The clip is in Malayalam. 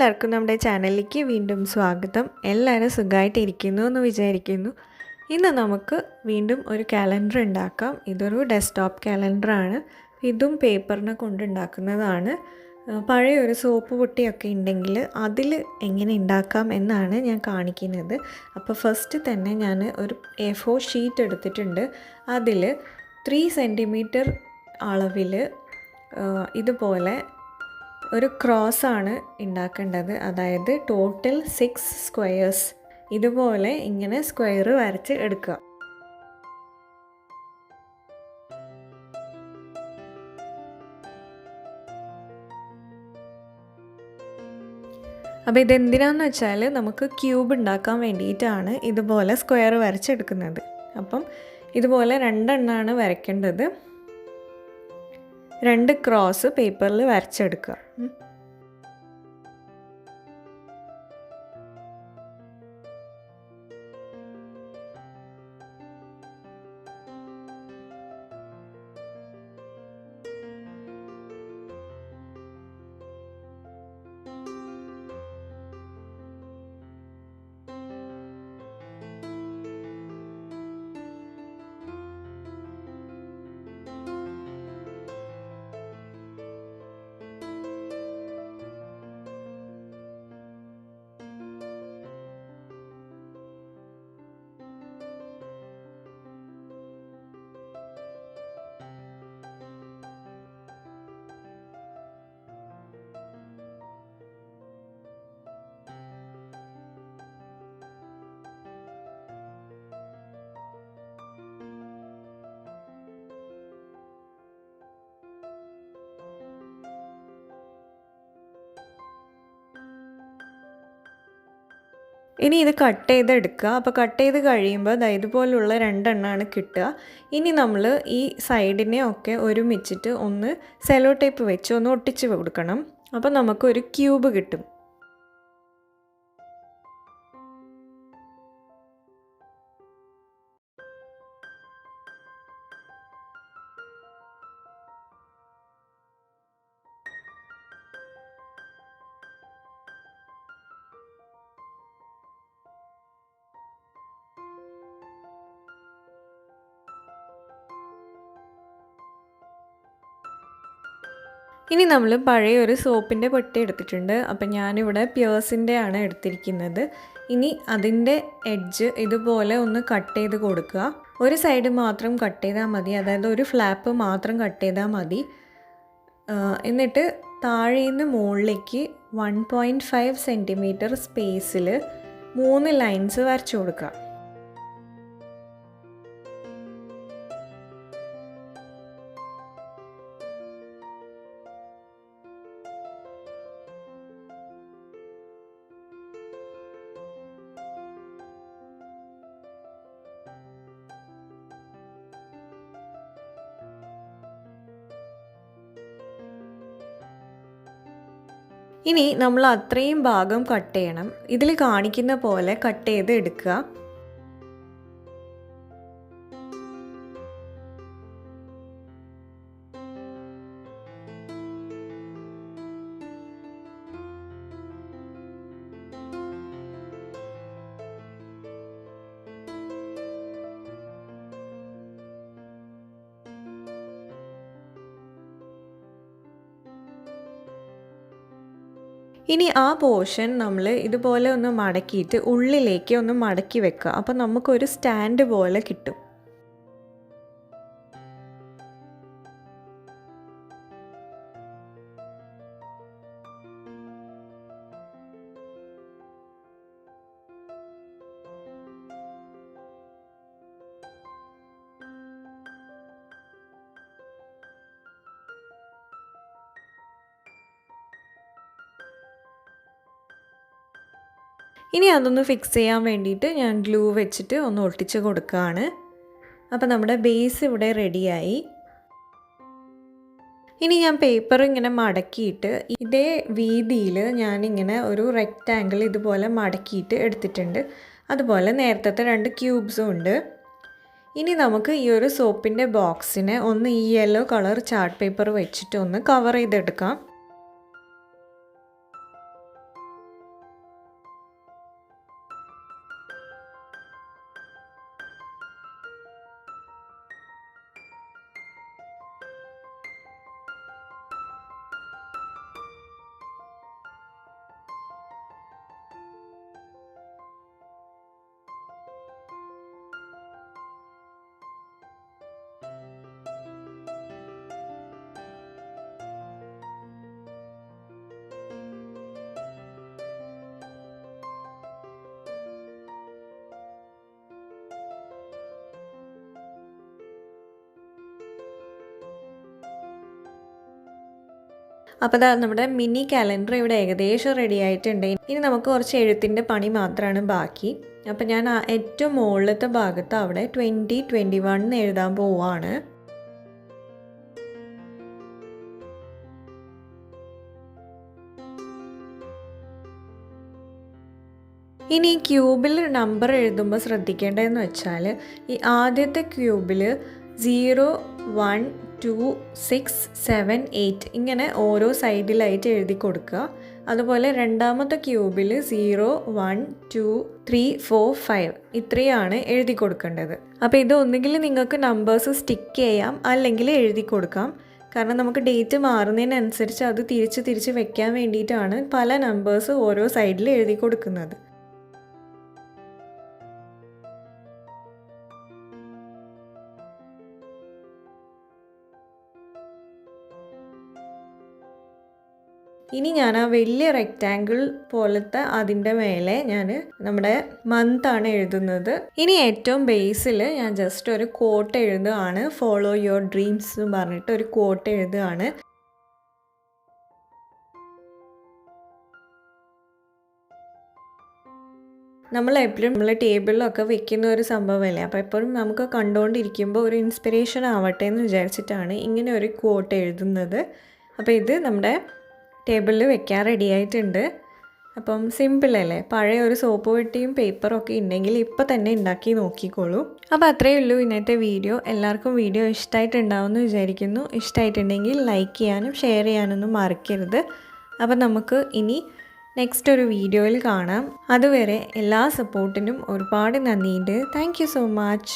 എല്ലാവർക്കും നമ്മുടെ ചാനലിലേക്ക് വീണ്ടും സ്വാഗതം. എല്ലാവരും സുഖമായിട്ടിരിക്കുന്നു എന്ന് വിചാരിക്കുന്നു. ഇന്ന് നമുക്ക് വീണ്ടും ഒരു കാലണ്ടർ ഉണ്ടാക്കാം. ഇതൊരു ഡെസ്ക്ടോപ്പ് കാലണ്ടറാണ്. ഇതും പേപ്പറിനെ കൊണ്ടുണ്ടാക്കുന്നതാണ്. പഴയ ഒരു സോപ്പ് പൊട്ടിയൊക്കെ ഉണ്ടെങ്കിൽ അതിൽ എങ്ങനെ ഉണ്ടാക്കാം എന്നാണ് ഞാൻ കാണിക്കുന്നത്. അപ്പോൾ ഫസ്റ്റ് തന്നെ ഞാൻ ഒരു A4 ഷീറ്റ് എടുത്തിട്ടുണ്ട്. അതിൽ 3 സെൻറ്റിമീറ്റർ അളവിൽ ഇതുപോലെ ഒരു ക്രോസാണ് ഉണ്ടാക്കേണ്ടത്. അതായത് ടോട്ടൽ 6 സ്ക്വയേഴ്സ് ഇതുപോലെ ഇങ്ങനെ സ്ക്വയർ വരച്ച് എടുക്കുക. അപ്പോൾ ഇതെന്തിനാന്ന് വെച്ചാൽ നമുക്ക് ക്യൂബ് ഉണ്ടാക്കാൻ വേണ്ടിയിട്ടാണ് ഇതുപോലെ സ്ക്വയർ വരച്ചെടുക്കുന്നത്. അപ്പം ഇതുപോലെ 2 എണ്ണമാണ് വരയ്ക്കേണ്ടത്. 2 ക്രോസ് പേപ്പറിൽ വരച്ചെടുക്കുക. ഇനി ഇത് കട്ട് ചെയ്തെടുക്കുക. അപ്പോൾ കട്ട് ചെയ്ത് കഴിയുമ്പോൾ ഇതുപോലുള്ള 2 എണ്ണമാണ് കിട്ടുക. ഇനി നമ്മൾ ഈ സൈഡിനെ ഒക്കെ ഒരുമിച്ചിട്ട് ഒന്ന് സെല്ലോ ടേപ്പ് വെച്ച് ഒന്ന് ഒട്ടിച്ച് കൊടുക്കണം. അപ്പോൾ നമുക്കൊരു ക്യൂബ് കിട്ടും. ഇനി നമ്മൾ പഴയ ഒരു സോപ്പിൻ്റെ പൊട്ടി എടുത്തിട്ടുണ്ട്. അപ്പം ഞാനിവിടെ പിയേഴ്സിൻ്റെ ആണ് എടുത്തിരിക്കുന്നത്. ഇനി അതിൻ്റെ എഡ്ജ് ഇതുപോലെ ഒന്ന് കട്ട് ചെയ്ത് കൊടുക്കുക. ഒരു സൈഡ് മാത്രം കട്ട് ചെയ്താൽ മതി, അതായത് ഒരു ഫ്ലാപ്പ് മാത്രം കട്ട് ചെയ്താൽ മതി. എന്നിട്ട് താഴേന്ന് മുകളിലേക്ക് 1.5 സെൻറ്റിമീറ്റർ സ്പേസിൽ 3 ലൈൻസ് വരച്ചു കൊടുക്കുക. ഇനി നമ്മൾ അത്രയും ഭാഗം കട്ട് ചെയ്യണം. ഇതിൽ കാണിക്കുന്ന പോലെ കട്ട് ചെയ്ത് എടുക്കുക. ഇനി ആ പോർഷൻ നമ്മൾ ഇതുപോലെ ഒന്ന് മടക്കിയിട്ട് ഉള്ളിലേക്ക് ഒന്ന് മടക്കി വെക്കുക. അപ്പോൾ നമുക്കൊരു സ്റ്റാൻഡ് പോലെ കിട്ടും. ഇനി അതൊന്ന് ഫിക്സ് ചെയ്യാൻ വേണ്ടിയിട്ട് ഞാൻ ഗ്ലൂ വെച്ചിട്ട് ഒന്ന് ഒട്ടിച്ച് കൊടുക്കുകയാണ്. അപ്പോൾ നമ്മുടെ ബേസ് ഇവിടെ റെഡിയായി. ഇനി ഞാൻ പേപ്പർ ഇങ്ങനെ മടക്കിയിട്ട് ഇതേ വീതിയിൽ ഞാനിങ്ങനെ ഒരു റെക്റ്റാങ്കിൾ ഇതുപോലെ മടക്കിയിട്ട് എടുത്തിട്ടുണ്ട്. അതുപോലെ നേരത്തെ 2 ക്യൂബ്സും ഉണ്ട്. ഇനി നമുക്ക് ഈ ഒരു സോപ്പിൻ്റെ ബോക്സിനെ ഒന്ന് ഈ യെല്ലോ കളർ ചാർട്ട് പേപ്പർ വെച്ചിട്ട് ഒന്ന് കവർ ചെയ്തെടുക്കാം. അപ്പോൾ ദാ നമ്മുടെ മിനി കാലണ്ടർ ഇവിടെ ഏകദേശം റെഡി ആയിട്ടുണ്ട്. ഇനി നമുക്ക് കുറച്ച് എഴുത്തിൻ്റെ പണി മാത്രമാണ് ബാക്കി. അപ്പോൾ ഞാൻ ഏറ്റവും മുകളിലത്തെ ഭാഗത്ത് അവിടെ 2021 എഴുതാൻ പോവുകയാണ്. ഇനി ഈ ക്യൂബിൽ നമ്പർ എഴുതുമ്പോൾ ശ്രദ്ധിക്കേണ്ടതെന്ന് വെച്ചാൽ ഈ ആദ്യത്തെ ക്യൂബിൽ 0, 1, 2, 6, 7, 8 ഇങ്ങനെ ഓരോ സൈഡിലായിട്ട് എഴുതി കൊടുക്കുക. അതുപോലെ രണ്ടാമത്തെ ക്യൂബിൽ 0, 1, 2, 3, 4, 5 ഇത്രയാണ് എഴുതി കൊടുക്കേണ്ടത്. അപ്പോൾ ഇത് ഒന്നുകിൽ നിങ്ങൾക്ക് നമ്പേഴ്സ് സ്റ്റിക്ക് ചെയ്യാം, അല്ലെങ്കിൽ എഴുതി കൊടുക്കാം. കാരണം നമുക്ക് ഡേറ്റ് മാറുന്നതിനനുസരിച്ച് അത് തിരിച്ച് വെക്കാൻ വേണ്ടിയിട്ടാണ് പല നമ്പേഴ്സ് ഓരോ സൈഡിൽ എഴുതി കൊടുക്കുന്നത്. ഇനി ഞാൻ ആ വലിയ റെക്റ്റാങ്കിൾ പോലത്തെ അതിൻ്റെ മേലെ ഞാൻ നമ്മുടെ മന്താണ് എഴുതുന്നത്. ഇനി ഏറ്റവും ബേസിൽ ഞാൻ ജസ്റ്റ് ഒരു കോട്ട് എഴുതുകയാണ്. ഫോളോ യുവർ ഡ്രീംസ് എന്ന് പറഞ്ഞിട്ട് ഒരു കോട്ട് എഴുതുകയാണ്. നമ്മൾ എപ്പോഴും നമ്മൾ ടേബിളിലൊക്കെ വെക്കുന്ന ഒരു സംഭവമല്ലേ. അപ്പോൾ എപ്പോഴും നമുക്ക് കണ്ടുകൊണ്ടിരിക്കുമ്പോൾ ഒരു ഇൻസ്പിറേഷൻ ആവട്ടെ എന്ന് വിചാരിച്ചിട്ടാണ് ഇങ്ങനെ ഒരു കോട്ട് എഴുതുന്നത്. അപ്പോൾ ഇത് നമ്മുടെ ടേബിളിൽ വെക്കാൻ റെഡി ആയിട്ടുണ്ട്. അപ്പം സിമ്പിളല്ലേ. പഴയ ഒരു സോപ്പ് പെട്ടിയും പേപ്പറൊക്കെ ഉണ്ടെങ്കിൽ ഇപ്പോൾ തന്നെ ഉണ്ടാക്കി നോക്കിക്കോളൂ. അപ്പോൾ അത്രയേ ഉള്ളൂ ഇന്നത്തെ വീഡിയോ. എല്ലാവർക്കും വീഡിയോ ഇഷ്ടമായിട്ടുണ്ടാവുമെന്ന് വിചാരിക്കുന്നു. ഇഷ്ടമായിട്ടുണ്ടെങ്കിൽ ലൈക്ക് ചെയ്യാനും ഷെയർ ചെയ്യാനൊന്നും മറക്കരുത്. അപ്പോൾ നമുക്ക് ഇനി നെക്സ്റ്റ് ഒരു വീഡിയോയിൽ കാണാം. അതുവരെ എല്ലാ സപ്പോർട്ടിനും ഒരുപാട് നന്ദിയുണ്ട്. Thank you so much.